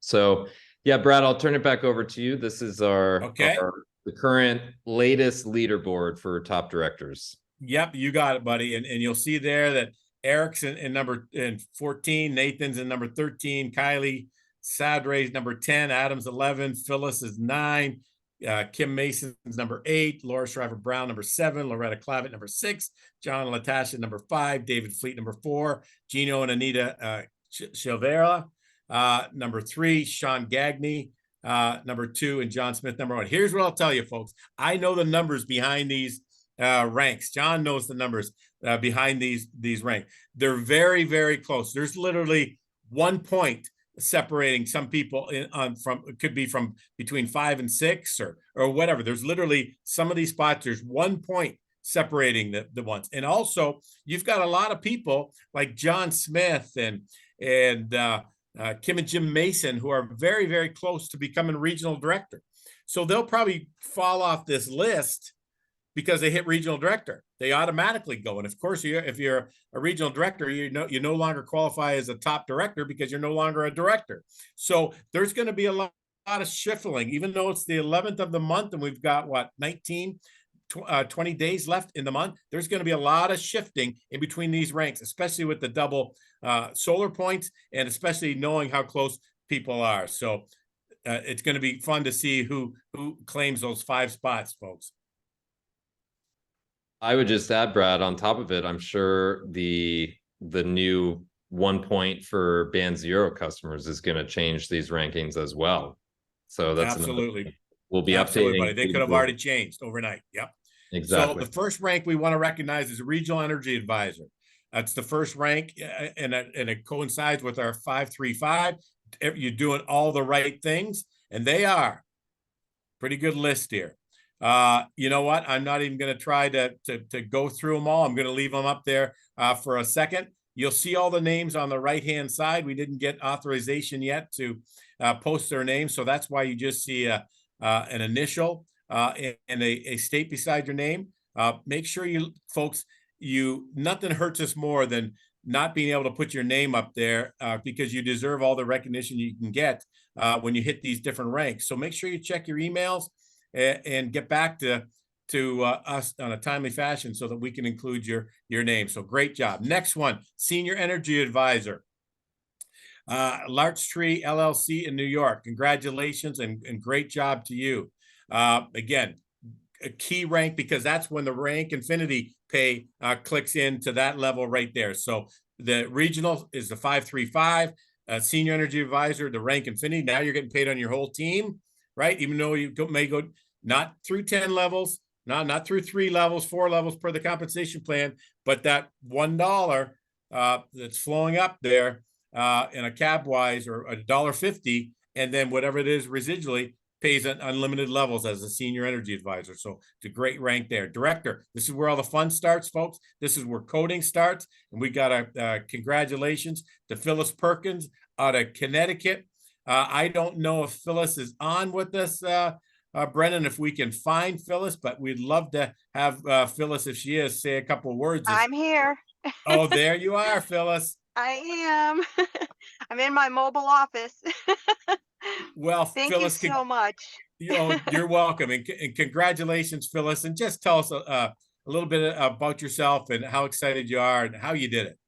So yeah, Brad, I'll turn it back over to you. This is the current latest leaderboard for top directors. Yep, you got it, buddy. And you'll see there that Eric's in number 14, Nathan's in number 13, Kylie Sadre's number 10, Adam's 11, Phyllis is 9, Kim Mason's number 8, Laura Shriver Brown number 7, Loretta Clavitt number 6, John Latasha number 5, David Fleet number 4, Gino and Anita Chilvera number 3, Sean Gagney number 2, and John Smith number 1. Here's what I'll tell you, folks. I know the numbers behind these ranks. John knows the numbers behind these ranks. They're very, very close. There's literally 1 point separating some people from, it could be from between 5 and 6 or whatever. There's literally some of these spots, there's 1 point separating the ones. And also you've got a lot of people like John Smith and Kim and Jim Mason, who are very, very close to becoming regional director. So they'll probably fall off this list because they hit regional director. They automatically go. And of course, if you're a regional director, you no longer qualify as a top director because you're no longer a director. So there's going to be a lot of shuffling, even though it's the 11th of the month and we've got what, 20 days left in the month. There's going to be a lot of shifting in between these ranks, especially with the double solar points and especially knowing how close people are. So it's going to be fun to see who claims those 5 spots, folks. I would just add, Brad, on top of it, I'm sure the new 1 point for Band Zero customers is going to change these rankings as well. So that's absolutely. We'll be absolutely, updating. Buddy. They could have already changed overnight. Yep. Exactly. So the first rank we want to recognize is a regional energy advisor. That's the first rank, and it coincides with our 535. You're doing all the right things, and they are pretty good list here. You know what? I'm not even going to try to go through them all. I'm going to leave them up there for a second. You'll see all the names on the right-hand side. We didn't get authorization yet to post their names, so that's why you just see an initial and a state beside your name. Make sure you folks, nothing hurts us more than not being able to put your name up there because you deserve all the recognition you can get when you hit these different ranks. So make sure you check your emails and get back to us on a timely fashion so that we can include your name. So great job. Next one, Senior Energy Advisor. Larch Tree LLC in New York. Congratulations and great job to you. Again, a key rank because that's when the rank infinity pay clicks into that level right there. So the regional is the 535, Senior Energy Advisor, the rank infinity. Now you're getting paid on your whole team, right? Even though you may go not through 10 levels, not through 3 levels, 4 levels per the compensation plan, but that $1 that's flowing up there in a cab wise or $1.50, and then whatever it is residually pays at unlimited levels as a Senior Energy Advisor. So it's a great rank there. Director, this is where all the fun starts, folks. This is where coding starts. And we got a congratulations to Phyllis Perkins out of Connecticut. I don't know if Phyllis is on with us, Brennan, if we can find Phyllis, but we'd love to have Phyllis, if she is, say a couple of words. I'm here. Oh, there you are, Phyllis. I am. I'm in my mobile office. Well, thank Phyllis, you so much. You're welcome, and congratulations, Phyllis. And just tell us a little bit about yourself and how excited you are and how you did it.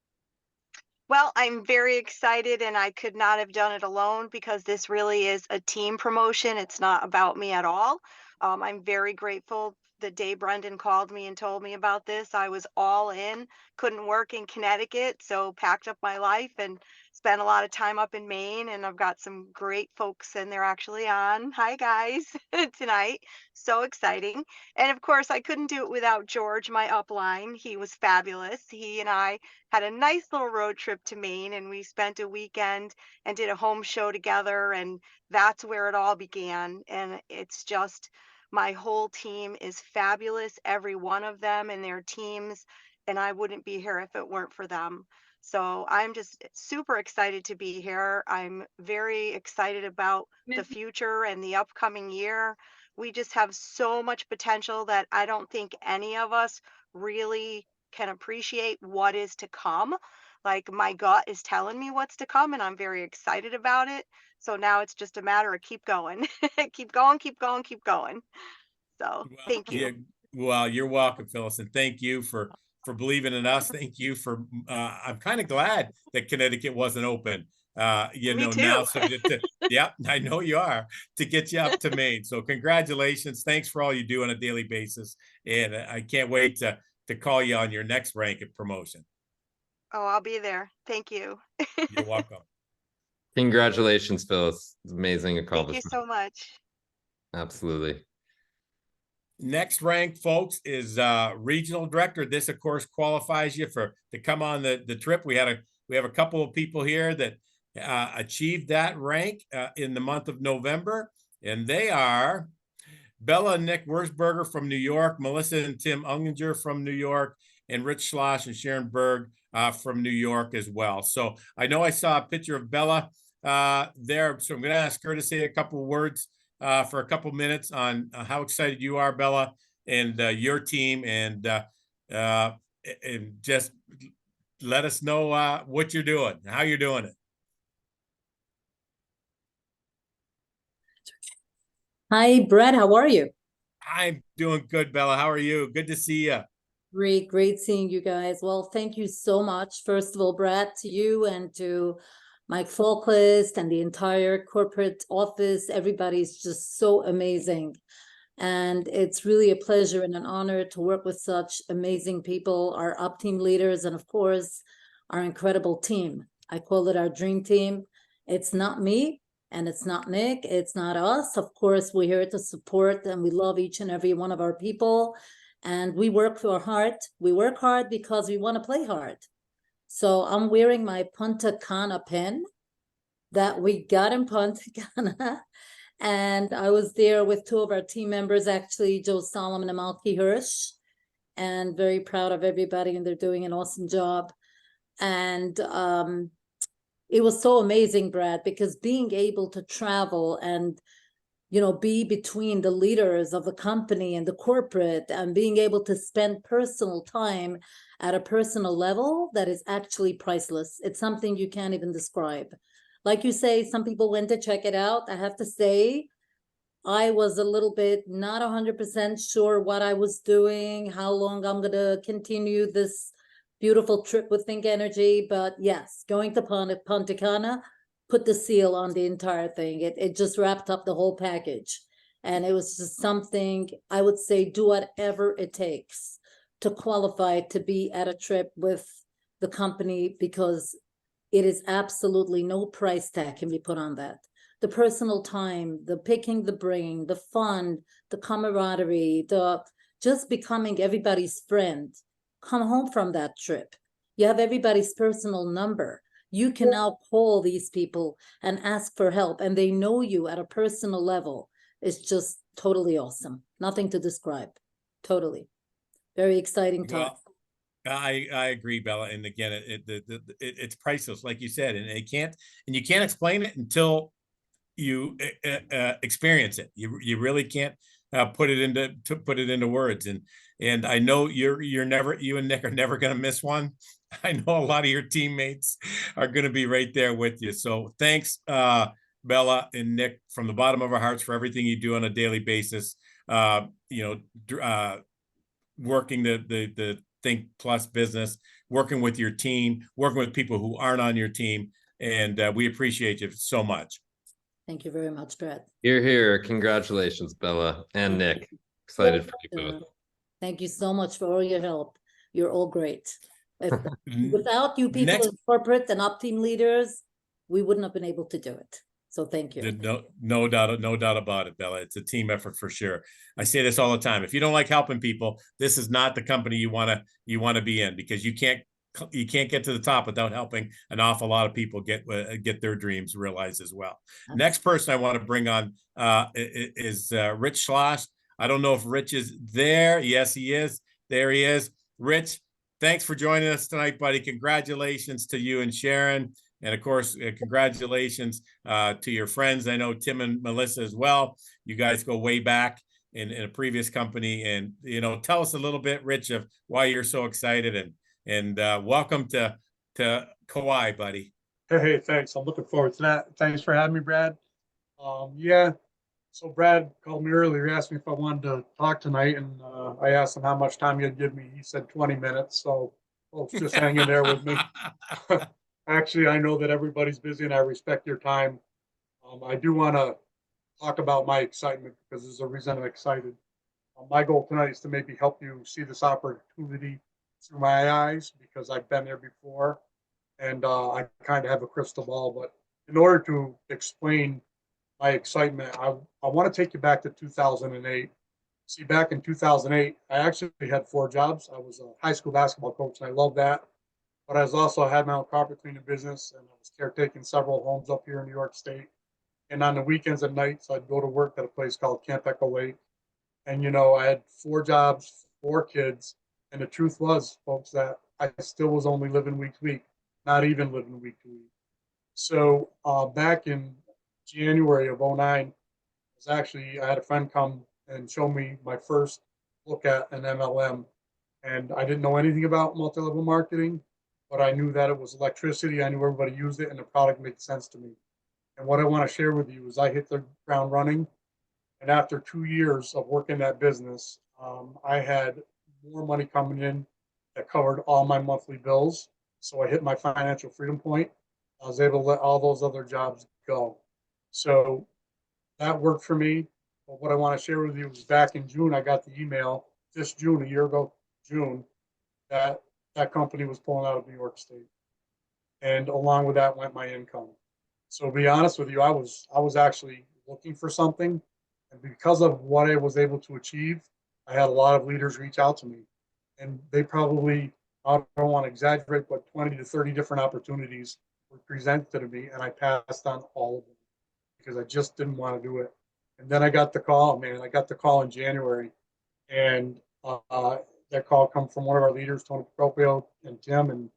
Well, I'm very excited, and I could not have done it alone because this really is a team promotion. It's not about me at all. I'm very grateful the day Brendan called me and told me about this, I was all in. Couldn't work in Connecticut, so packed up my life and spent a lot of time up in Maine. And I've got some great folks, and they're actually on. Hi, guys, tonight. So exciting. And of course, I couldn't do it without George, my upline. He was fabulous. He and I had a nice little road trip to Maine, and we spent a weekend and did a home show together. And that's where it all began. And it's just, my whole team is fabulous, every one of them and their teams. And I wouldn't be here if it weren't for them. So I'm just super excited to be here. I'm very excited about the future and the upcoming year. We just have so much potential that I don't think any of us really can appreciate what is to come. Like, my gut is telling me what's to come, and I'm very excited about it. So now it's just a matter of keep going, keep going, keep going, keep going. So Well, thank you. yeah, well, you're welcome, Phyllis, and thank you for believing in us. Thank you for. I'm kind of glad that Connecticut wasn't open. You Me know, too. now, so yeah, I know you are, to get you up to Maine. So congratulations. Thanks for all you do on a daily basis, and I can't wait to call you on your next rank and promotion. Oh, I'll be there. Thank you. You're welcome. Congratulations, Phyllis. Amazing Thank you accomplishment. so much. Absolutely. Next rank, folks, is regional director. This, of course, qualifies you to come on the trip. We have a couple of people here that achieved that rank in the month of November, and they are Bella and Nick Wurzberger from New York, Melissa and Tim Unginger from New York, and Rich Schloss and Sharon Berg from New York as well. So I know I saw a picture of Bella there, so I'm going to ask her to say a couple of words for a couple minutes on how excited you are, Bella, and your team, and just let us know what you're doing, how you're doing it. Hi, Brett. How are you? I'm doing good, Bella. How are you? Good to see you. Great, great seeing you guys. Well, thank you so much. First of all, Brett, to you and to Mike Falklist and the entire corporate office. Everybody's just so amazing. And it's really a pleasure and an honor to work with such amazing people, our up team leaders, and of course, our incredible team. I call it our dream team. It's not me and it's not Nick. It's not us. Of course, we're here to support and we love each and every one of our people. And we work for our heart. We work hard because we want to play hard. So I'm wearing my Punta Cana pin that we got in Punta Cana. And I was there with two of our team members, actually, Joe Solomon and Malky Hirsch, and very proud of everybody, and they're doing an awesome job. And it was so amazing, Brad, because being able to travel and, you know, be between the leaders of the company and the corporate and being able to spend personal time at a personal level, that is actually priceless. It's something you can't even describe. Like you say, some people went to check it out. I have to say, I was a little bit not 100% sure what I was doing, how long I'm going to continue this beautiful trip with Think Energy. But yes, going to Punta Cana put the seal on the entire thing. It just wrapped up the whole package. And it was just something, I would say, do whatever it takes to qualify to be at a trip with the company, because it is absolutely no price tag can be put on that. The personal time, the picking the brain, the fun, the camaraderie, the just becoming everybody's friend. Come home from that trip. You have everybody's personal number. You can now call these people and ask for help, and they know you at a personal level. It's just totally awesome. Nothing to describe. Totally. Very exciting time. Well, I agree, Bella. And again, it's priceless, like you said, and you can't explain it until you experience it. You really can't put it into words. And I know you and Nick are never going to miss one. I know a lot of your teammates are going to be right there with you. So thanks, Bella and Nick, from the bottom of our hearts, for everything you do on a daily basis. Working the Think Plus business, working with your team, working with people who aren't on your team. And we appreciate you so much. Thank you very much, Brett. You're here. Congratulations, Bella and Nick. Excited for you both. Thank you so much for all your help. You're all great. Without you people Next- as corporate and op team leaders, we wouldn't have been able to do it. So thank you. No doubt about it, Bella. It's a team effort for sure. I say this all the time. If you don't like helping people, this is not the company you want to be in, because you can't get to the top without helping an awful lot of people get their dreams realized as well. Next person I want to bring on is Rich Schloss. I don't know if Rich is there. Yes, he is. There he is. Rich, thanks for joining us tonight, buddy. Congratulations to you and Sharon. And of course, congratulations to your friends. I know Tim and Melissa as well. You guys go way back in a previous company. And, tell us a little bit, Rich, of why you're so excited, and welcome to Kauai, buddy. Hey, thanks. I'm looking forward to that. Thanks for having me, Brad. Yeah, so Brad called me earlier, asked me if I wanted to talk tonight, and I asked him how much time he'd give me. He said 20 minutes, so folks, just hang in there with me. Actually, I know that everybody's busy, and I respect your time. I do want to talk about my excitement, because there's a reason I'm excited. My goal tonight is to maybe help you see this opportunity through my eyes, because I've been there before, and I kind of have a crystal ball. But in order to explain my excitement, I want to take you back to 2008. See, back in 2008, I actually had 4 jobs. I was a high school basketball coach, and I love that. But I was also had my own carpet cleaning business, and I was caretaking several homes up here in New York State. And on the weekends and nights, I'd go to work at a place called Camp Echo Lake. And I had 4 jobs, 4 kids. And the truth was, folks, that I still was only living week to week, not even living week to week. So back in January of 09, I had a friend come and show me my first look at an MLM. And I didn't know anything about multi-level marketing, but I knew that it was electricity. I knew everybody used it, and the product made sense to me. And what I want to share with you is I hit the ground running. And after 2 years of working that business, I had more money coming in that covered all my monthly bills. So I hit my financial freedom point. I was able to let all those other jobs go. So that worked for me. But what I want to share with you is back in June, I got the email, this June, a year ago, June, that company was pulling out of New York State. And along with that went my income. So to be honest with you, I was actually looking for something. And because of what I was able to achieve, I had a lot of leaders reach out to me. And they probably, I don't want to exaggerate, but 20 to 30 different opportunities were presented to me, and I passed on all of them because I just didn't want to do it. And then I got the call, man. I got the call in January, and that call come from one of our leaders, Tony Procopio and Tim, and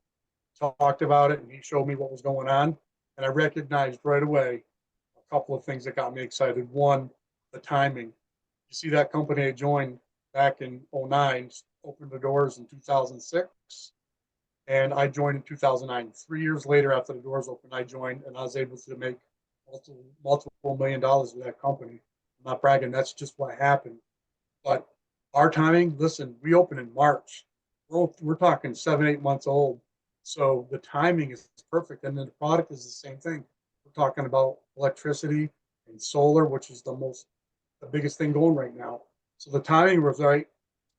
talked about it, and he showed me what was going on. And I recognized right away a couple of things that got me excited. One, the timing. You see, that company I joined back in 09 opened the doors in 2006, and I joined in 2009. 3 years later, after the doors opened, I joined, and I was able to make multiple $1 million with that company. I'm not bragging, that's just what happened. But our timing, listen, we opened in March. We're talking 7-8 months old. So the timing is perfect. And then the product is the same thing. We're talking about electricity and solar, which is the biggest thing going right now. So the timing was right,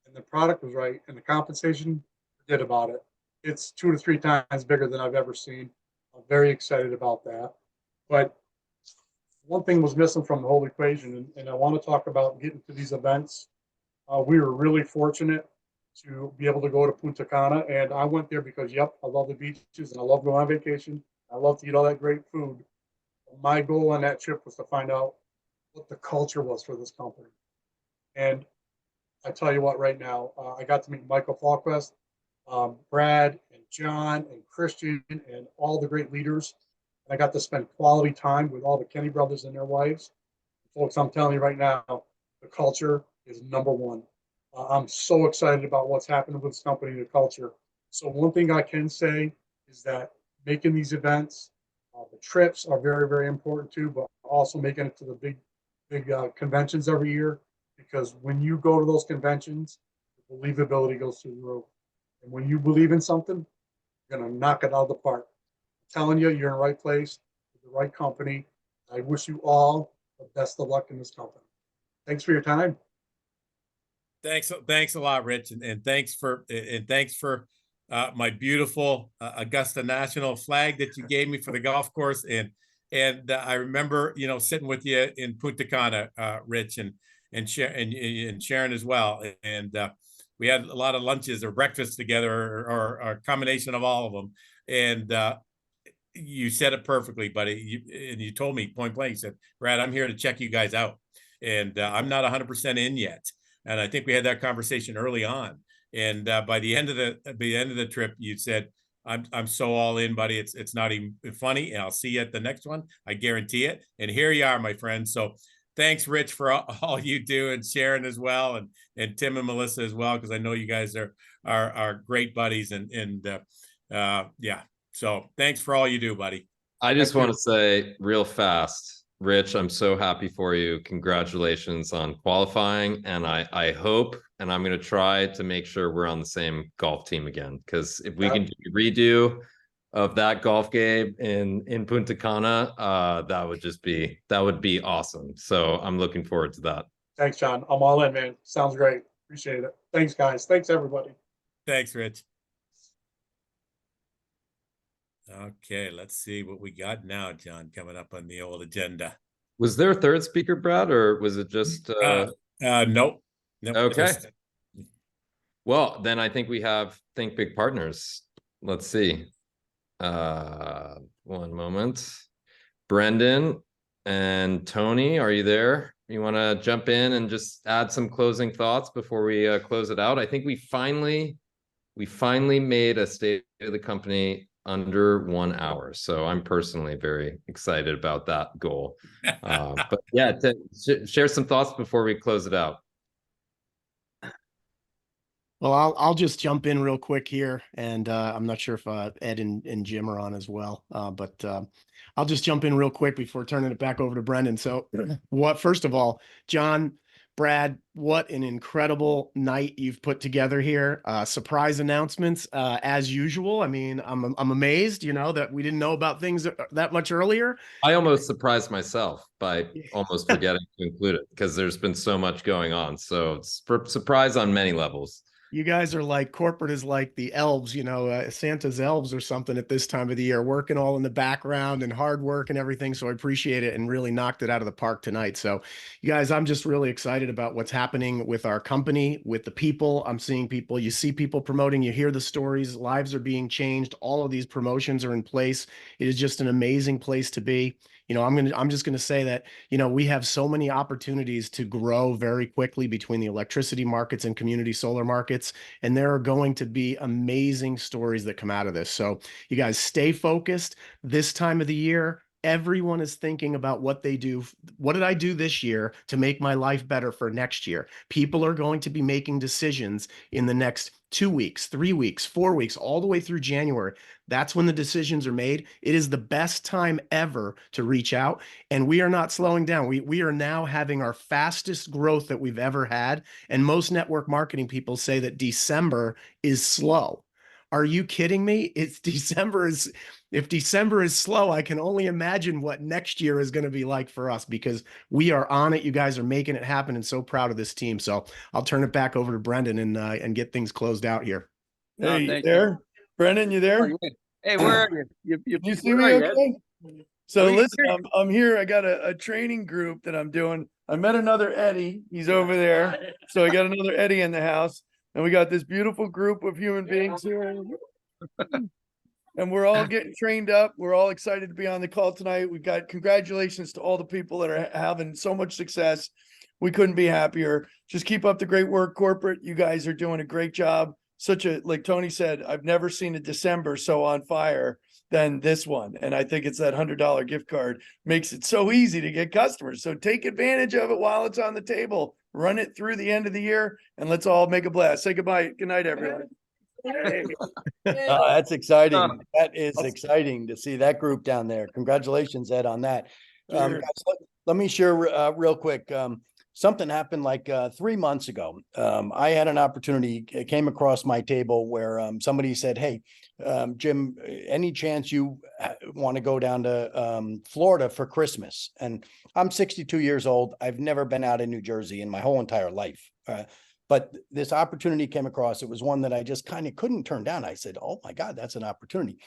and the product was right, and the compensation, forget about it. It's 2 to 3 times bigger than I've ever seen. I'm very excited about that. But one thing was missing from the whole equation, and I want to talk about getting to these events. We were really fortunate to be able to go to Punta Cana, and I went there because, yep, I love the beaches and I love going on vacation. I love to eat all that great food. My goal on that trip was to find out what the culture was for this company. And I tell you what, right now, I got to meet Michael Falquist, Brad, and John, and Christian, and all the great leaders. And I got to spend quality time with all the Kenny brothers and their wives. Folks, I'm telling you right now, the culture is number one. I'm so excited about what's happening with this company and the culture. So one thing I can say is that making these events, the trips are very, very important too, but also making it to the big conventions every year, because when you go to those conventions, the believability goes through the roof. And when you believe in something, you're going to knock it out of the park. I'm telling you, you're in the right place with the right company. I wish you all the best of luck in this company. Thanks for your time. Thanks a lot, Rich, and thanks for my beautiful Augusta National flag that you gave me for the golf course, and I remember sitting with you in Punta Cana, Rich, and Sharon as well, and we had a lot of lunches or breakfasts together, or a combination of all of them, and you said it perfectly, buddy. You told me point blank. You said, "Brad, I'm here to check you guys out, and I'm not 100% in yet." And I think we had that conversation early on. And by the end of the trip, you said, "I'm so all in, buddy. It's not even funny, and I'll see you at the next one. I guarantee it." And here you are, my friend. So thanks, Rich, for all you do, and Sharon as well, and Tim and Melissa as well, because I know you guys are great buddies, and yeah. So thanks for all you do, buddy. I just want to say real fast, Rich, I'm so happy for you. Congratulations on qualifying. And I hope, and I'm going to try to make sure we're on the same golf team again, because if we can do a redo of that golf game in Punta Cana, that would be awesome. So I'm looking forward to that. Thanks, John. I'm all in, man. Sounds great. Appreciate it. Thanks, guys. Thanks, everybody. Thanks, Rich. Okay, let's see what we got now, John, coming up on the old agenda. Was there a third speaker, Brad, or was it just nope. Okay. Well, then I think we have Think Big Partners. Let's see. One moment. Brendan and Tony, are you there? You want to jump in and just add some closing thoughts before we close it out? I think we finally made a state of the company under 1 hour. So I'm personally very excited about that goal. But yeah, share some thoughts before we close it out. Well, I'll just jump in real quick here, and I'm not sure if Ed and Jim are on as well, but I'll just jump in real quick before turning it back over to Brendan. So first of all, John, Brad, what an incredible night you've put together here. Surprise announcements, as usual. I mean, I'm amazed, that we didn't know about things that much earlier. I almost surprised myself by almost forgetting to include it, because there's been so much going on. So it's surprise on many levels. You guys are like, corporate is like the elves, Santa's elves or something at this time of the year, working all in the background and hard work and everything. So I appreciate it, and really knocked it out of the park tonight. So you guys, I'm just really excited about what's happening with our company, with the people. I'm seeing people, you see people promoting, you hear the stories, lives are being changed. All of these promotions are in place. It is just an amazing place to be. I'm just going to say that, we have so many opportunities to grow very quickly between the electricity markets and community solar markets. And there are going to be amazing stories that come out of this. So you guys stay focused this time of the year. Everyone is thinking about what they do. What did I do this year to make my life better for next year? People are going to be making decisions in the next 2 weeks, 3 weeks, 4 weeks, all the way through January. That's when the decisions are made. It is the best time ever to reach out, and we are not slowing down. We are now having our fastest growth that we've ever had, and most network marketing people say that December is slow. Are you kidding me? If December is slow, I can only imagine what next year is going to be like for us, because we are on it. You guys are making it happen, and so proud of this team. So I'll turn it back over to Brendan and get things closed out here. Hey, you there? Brendan, you there? Hey, where are you? You see me okay? So listen, I'm here. I got a training group that I'm doing. I met another Eddie. He's over there. So I got another Eddie in the house. And we got this beautiful group of human beings here. And we're all getting trained up. We're all excited to be on the call tonight. We got congratulations to all the people that are having so much success. We couldn't be happier. Just keep up the great work, corporate. You guys are doing a great job. Like Tony said, I've never seen a December so on fire than this one. And I think it's that $100 gift card makes it so easy to get customers. So take advantage of it while it's on the table. Run it through the end of the year, and let's all make a blast. Say goodbye. Good night, everyone. That's exciting. That is exciting to see that group down there. Congratulations, Ed, on that. Guys, let me share real quick. Something happened like 3 months ago. I had an opportunity, it came across my table where somebody said, "Hey, Jim, any chance you want to go down to Florida for Christmas?" And I'm 62 years old. I've never been out in New Jersey in my whole entire life. but this opportunity came across. It was one that I just kind of couldn't turn down. I said, oh my God, that's an opportunity.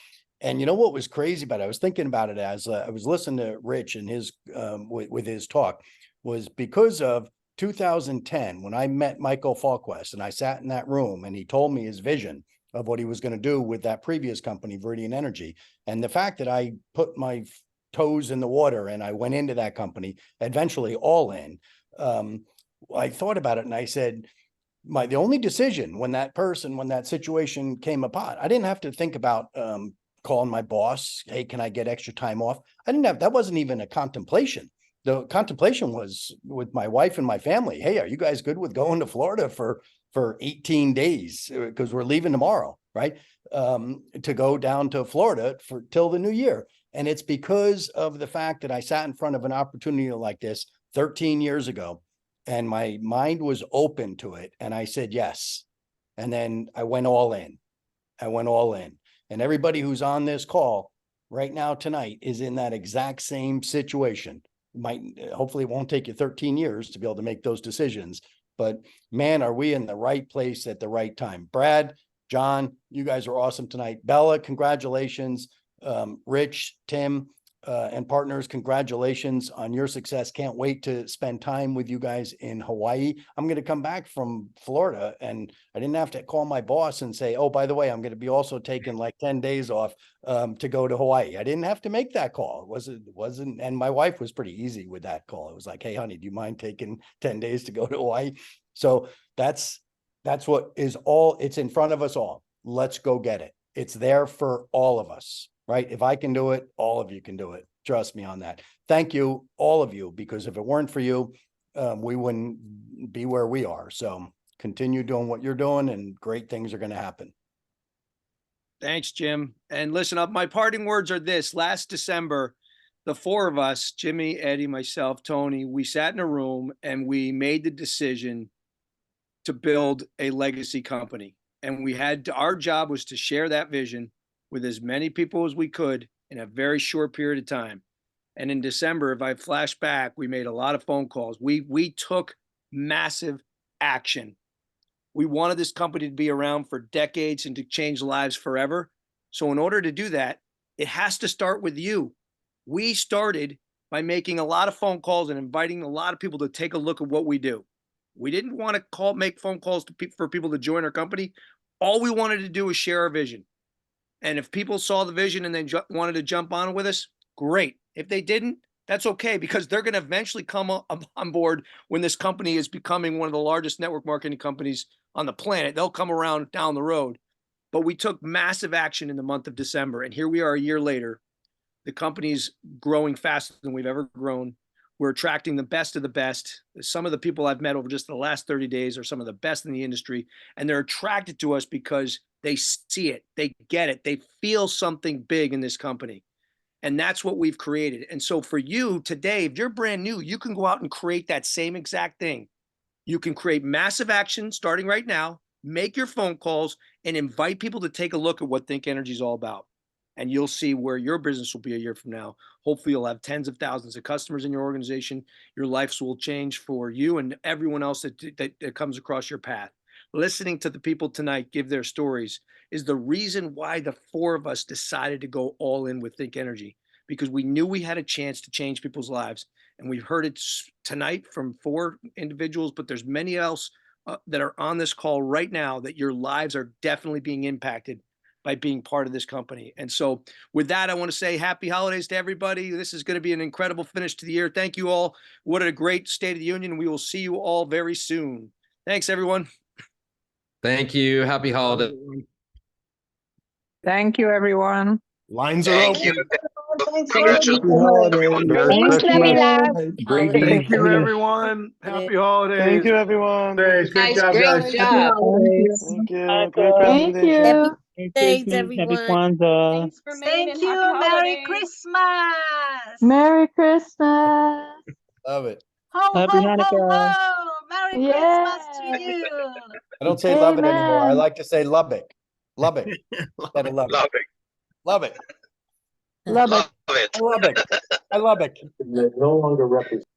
And you know what was crazy about it? I was thinking about it as I was listening to Rich and his with his talk, was because of 2010, when I met Michael Falquist and I sat in that room and he told me his vision of what he was going to do with that previous company, Viridian Energy. And the fact that I put my toes in the water and I went into that company, eventually all in, I thought about it and I said, the only decision when that situation came upon, I didn't have to think about calling my boss, hey, can I get extra time off? That wasn't even a contemplation. The contemplation was with my wife and my family. Hey, are you guys good with going to Florida for 18 days? Because we're leaving tomorrow, right? To go down to Florida till the new year. And it's because of the fact that I sat in front of an opportunity like this 13 years ago, and my mind was open to it. And I said, yes. And then I went all in. And everybody who's on this call right now tonight is in that exact same situation. Hopefully it won't take you 13 years to be able to make those decisions, but man, are we in the right place at the right time. Brad, John, you guys are awesome tonight. Bella, congratulations. Rich, Tim, and partners, congratulations on your success. Can't wait to spend time with you guys in Hawaii. I'm going to come back from Florida and I didn't have to call my boss and say, oh, by the way, I'm going to be also taking like 10 days off to go to Hawaii. I didn't have to make that call. It wasn't, and my wife was pretty easy with that call. It was like, hey, honey, do you mind taking 10 days to go to Hawaii? So that's what is it's in front of us all. Let's go get it. It's there for all of us. Right? If I can do it, all of you can do it. Trust me on that. Thank you, all of you, because if it weren't for you, we wouldn't be where we are. So continue doing what you're doing and great things are going to happen. Thanks, Jim. And listen up, my parting words are this. Last December, the four of us, Jimmy, Eddie, myself, Tony, we sat in a room and we made the decision to build a legacy company. And our job was to share that vision with as many people as we could in a very short period of time. And in December, if I flash back, we made a lot of phone calls. We took massive action. We wanted this company to be around for decades and to change lives forever. So in order to do that, it has to start with you. We started by making a lot of phone calls and inviting a lot of people to take a look at what we do. We didn't want to make phone calls for people to join our company. All we wanted to do was share our vision. And if people saw the vision and they wanted to jump on with us, great. If they didn't, that's okay, because they're going to eventually come on board when this company is becoming one of the largest network marketing companies on the planet. They'll come around down the road. But we took massive action in the month of December. And here we are a year later. The company's growing faster than we've ever grown. We're attracting the best of the best. Some of the people I've met over just the last 30 days are some of the best in the industry. And they're attracted to us because they see it, they get it, they feel something big in this company. And that's what we've created. And so for you today, if you're brand new, you can go out and create that same exact thing. You can create massive action starting right now, make your phone calls and invite people to take a look at what Think Energy is all about. And you'll see where your business will be a year from now. Hopefully you'll have tens of thousands of customers in your organization. Your lives will change for you and everyone else that comes across your path. Listening to the people tonight give their stories is the reason why the four of us decided to go all in with Think Energy, because we knew we had a chance to change people's lives. And we've heard it tonight from 4 individuals, but there's many else that are on this call right now that your lives are definitely being impacted by being part of this company. And so with that, I want to say happy holidays to everybody. This is going to be an incredible finish to the year. Thank you all. What a great State of the Union. We will see you all very soon. Thanks, everyone. Thank you. Happy holidays. Thank you, everyone. Lines are open. Thank you. Feliz Navidad. Great Thank you, finish. everyone. Happy holidays. Thank you, everyone. Thanks. Great job, Great guys. job. Thank you. Great Thank presentation. you. Thanks, everyone. Thanks for Thank you. Merry Christmas. Merry Christmas. Love it. Ho, Happy ho, ho, Hanukkah. ho. Merry Yeah. Christmas to you. I don't say love it anymore. I Amen. like to say Lubbock. Lubbock. Instead of love it. Love it. Love it. I love it. I love it. No longer represent.